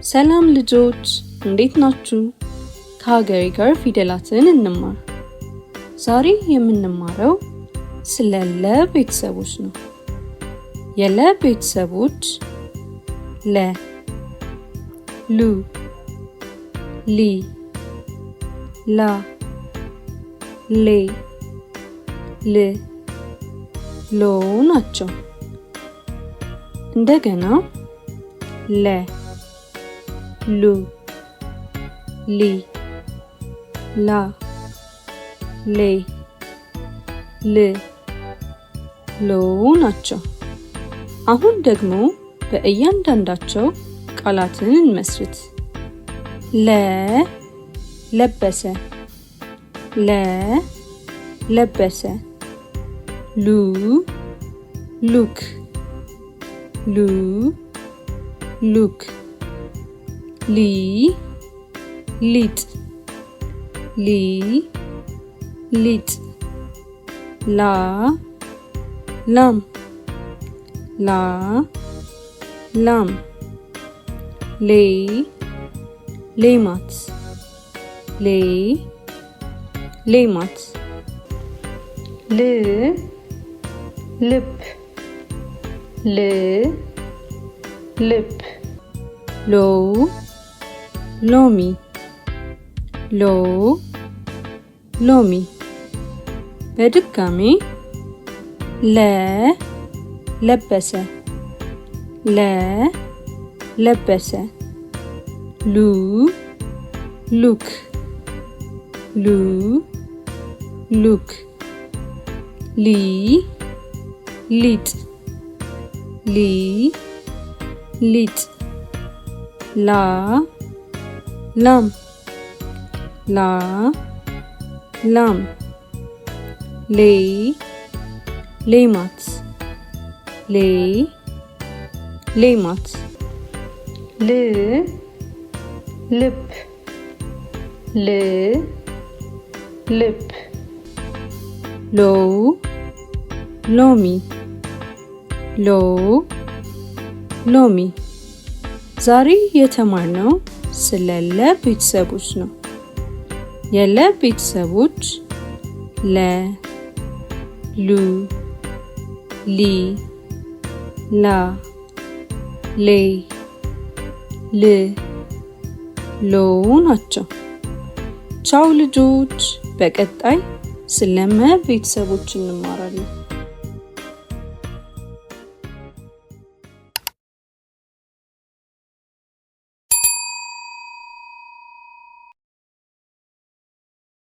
ሰላም ልጆች እንዴት ናችሁ? ከሀገሬ ጋር ፊደላትን እንማር። ዛሬ የምንማረው ስለ ለ ቤተሰቦች ነው። የለ ቤተሰቦች ለ፣ ሉ፣ ሊ፣ ላ፣ ሌ፣ ል፣ ሎ ናቸው። እንደገና ለ፣ ሉ፣ ሊ፣ ላ፣ ሌ፣ ል፣ ሎ ናቸው። አሁን ደግሞ በእያንዳንዳቸው ቃላትን እንመስርት። ለ ለበሰ፣ ለ ለበሰ። ሉ ሉክ፣ ሉ ሉክ። ሊ ሊጥ፣ ሊ ሊጥ። ላ ላም፣ ላ ላም። ሌ ሌማት፣ ሌ ሌማት። ል ልብ፣ ል ልብ። ሎ ሎሚ፣ ሎ ሎሚ። በድጋሚ ለ ለበሰ፣ ለ ለበሰ። ሉ ሉክ፣ ሉ ሉክ። ሊ ሊጥ፣ ሊ ሊጥ። ላ ላም፣ ላ ላም። ሌ ሌማት፣ ሌ ሌማት። ል ልብ፣ ል ልብ። ሎ ሎሚ፣ ሎ ሎሚ። ዛሬ የተማርነው ስለ ለ ቤተሰቦች ነው። የለ ቤተሰቦች ለ፣ ሉ፣ ሊ፣ ላ፣ ሌ፣ ል፣ ሎ ናቸው። ቻው ልጆች፣ በቀጣይ ስለ መ ቤተሰቦች እንማራለን።